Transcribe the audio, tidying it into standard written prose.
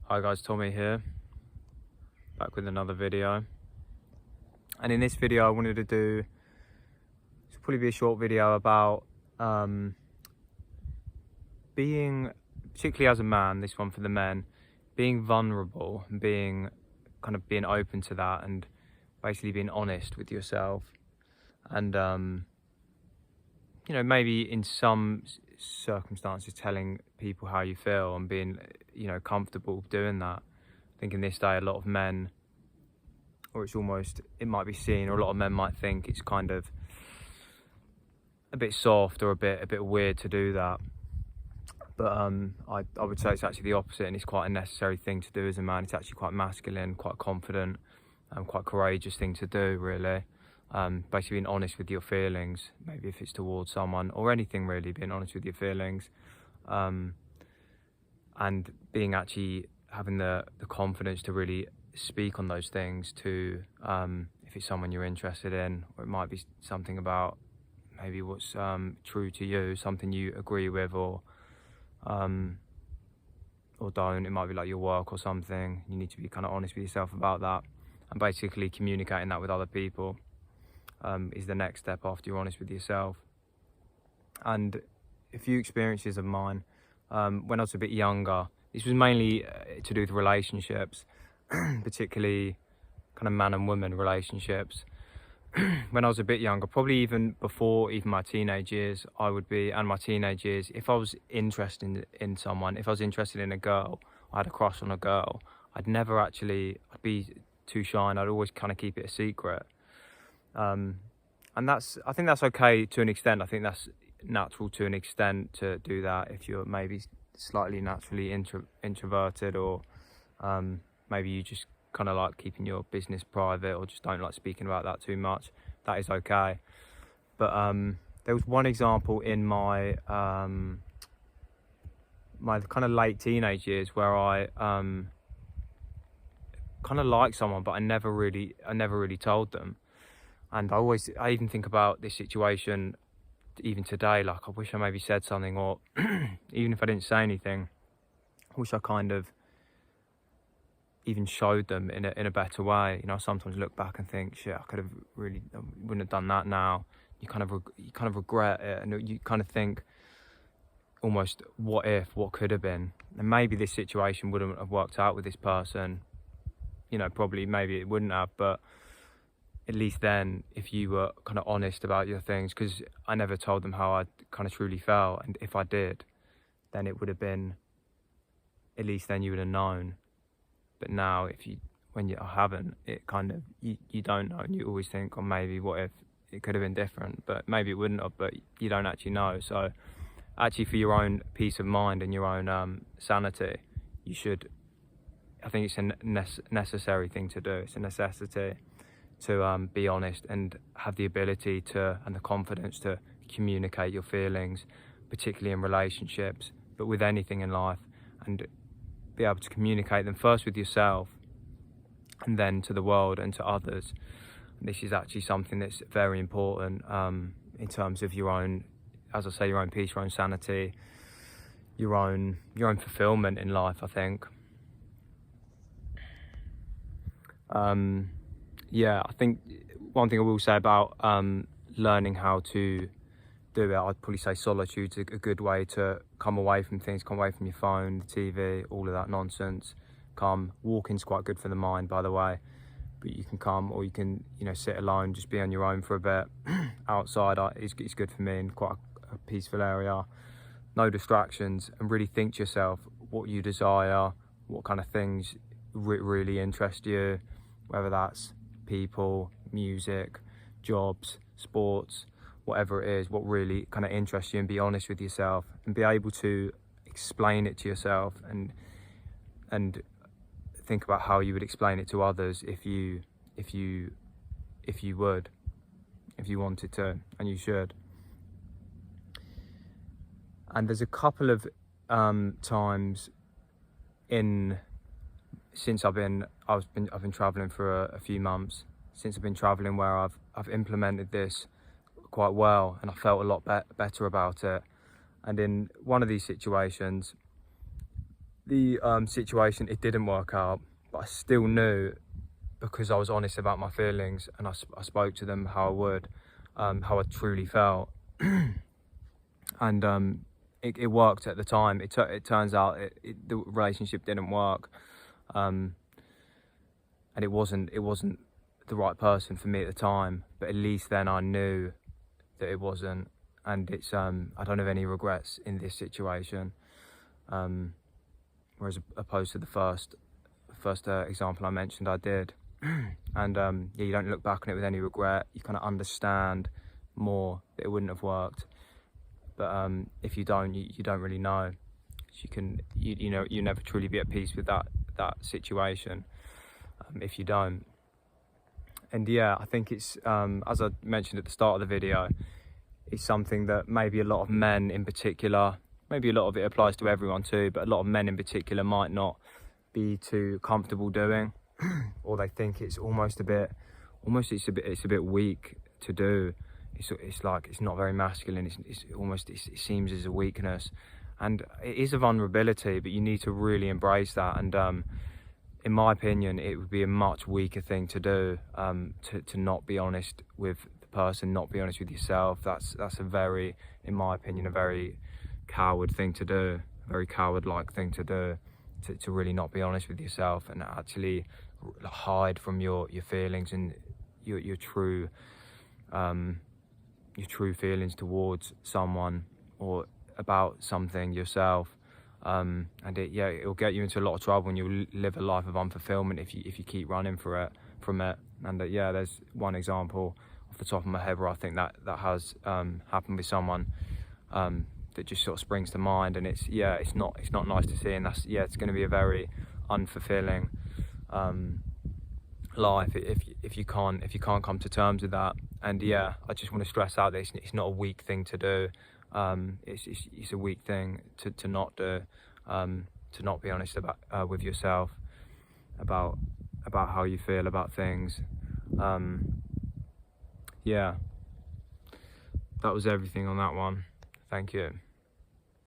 Hi guys, Tommy here, back with another video. And in this video I wanted to do, it's probably be a short video about being, particularly as a man, this one for the men, being vulnerable and being open to that, and basically being honest with yourself, and maybe in some circumstances telling people how you feel and being comfortable doing that. I think in this day a lot of men, or it might be seen, or a lot of men might think it's kind of a bit soft or a bit weird to do that, but I would say it's actually the opposite, and it's quite a necessary thing to do as a man. It's actually quite masculine, quite confident, and quite courageous thing to do, really. Basically being honest with your feelings, maybe if it's towards someone or anything really, being honest with your feelings, and being actually having the confidence to really speak on those things to, if it's someone you're interested in, or it might be something about maybe what's true to you, something you agree with or don't. It might be like your work or something. You need to be kind of honest with yourself about that, and basically communicating that with other people is the next step after you're honest with yourself. And a few experiences of mine when I was a bit younger, this was mainly to do with relationships, particularly kind of man and woman relationships. When I was a bit younger, probably even before even my teenage years, if I was interested in someone, if I was interested in a girl, I had a crush on a girl, I'd be too shy, and I'd always kind of keep it a secret. And I think that's okay to an extent. I think that's natural to an extent to do that if you're maybe slightly naturally introverted, or maybe you just kind of like keeping your business private, or just don't like speaking about that too much. That is okay. But there was one example in my my kind of late teenage years where I kind of liked someone, but I never really told them. And I even think about this situation even today, like I wish I maybe said something, or even if I didn't say anything, I wish I kind of even showed them in a better way. I sometimes look back and think, shit, I wouldn't have done that now. You kind of regret it, and you kind of think almost, what could have been? And maybe this situation wouldn't have worked out with this person. Probably maybe it wouldn't have, but at least then, if you were kind of honest about your things, because I never told them how I kind of truly felt, and if I did, then it would have been, at least then you would have known. But now, when you haven't, it kind of, you don't know, and you always think, oh, maybe what if it could have been different, but maybe it wouldn't have, but you don't actually know. So actually, for your own peace of mind and your own sanity, I think it's a necessary thing to do. It's a necessity to be honest and have the ability to, and the confidence to communicate your feelings, particularly in relationships, but with anything in life, and be able to communicate them first with yourself and then to the world and to others. And this is actually something that's very important in terms of your own, as I say, your own peace, your own sanity, your own fulfillment in life, I think. I think one thing I will say about learning how to do it, I'd probably say solitude's a good way to come away from things, come away from your phone, the TV, all of that nonsense. Walking's quite good for the mind, by the way, but you can come, or you can, sit alone, just be on your own for a bit. Outside it's good for me, in quite a peaceful area, no distractions, and really think to yourself what you desire, what kind of things really interest you, whether that's people, music, jobs, sports, whatever it is, what really kind of interests you, and be honest with yourself and be able to explain it to yourself, and think about how you would explain it to others if you wanted to, and you should. And there's a couple of times since I've been traveling for a few months, since I've been traveling, where I've implemented this quite well, and I felt a lot better about it. And in one of these situations, situation, it didn't work out, but I still knew, because I was honest about my feelings, and I spoke to them how I would, how I truly felt. And it worked at the time. It turns out the relationship didn't work, and it wasn't the right person for me at the time. But at least then I knew that it wasn't, and it's I don't have any regrets in this situation. Whereas opposed to the first example I mentioned, I did. And yeah, you don't look back on it with any regret. You kind of understand more that it wouldn't have worked. But if you don't, you don't really know. You know, you never truly be at peace with that situation if you don't. And yeah, I think it's as I mentioned at the start of the video, it's something that maybe a lot of men in particular, maybe a lot of it applies to everyone too, but a lot of men in particular might not be too comfortable doing, or they think it's almost a bit weak to do. It's like it's not very masculine. It seems as a weakness, and it is a vulnerability. But you need to really embrace that. And in my opinion, it would be a much weaker thing to do, to not be honest with the person, not be honest with yourself. That's a very, in my opinion, a very coward thing to do, a very coward-like thing to do, to really not be honest with yourself and actually hide from your feelings and your true feelings towards someone or about something yourself. And it'll get you into a lot of trouble, and you'll live a life of unfulfillment if you keep running from it. And yeah, there's one example off the top of my head where I think that has happened with someone that just sort of springs to mind, and it's not nice to see, and it's going to be a very unfulfilling life if you can't come to terms with that. And yeah, I just want to stress out that it's not a weak thing to do. It's a weak thing to not do, to not be honest about with yourself about how you feel about things. Yeah, that was everything on that one. Thank you.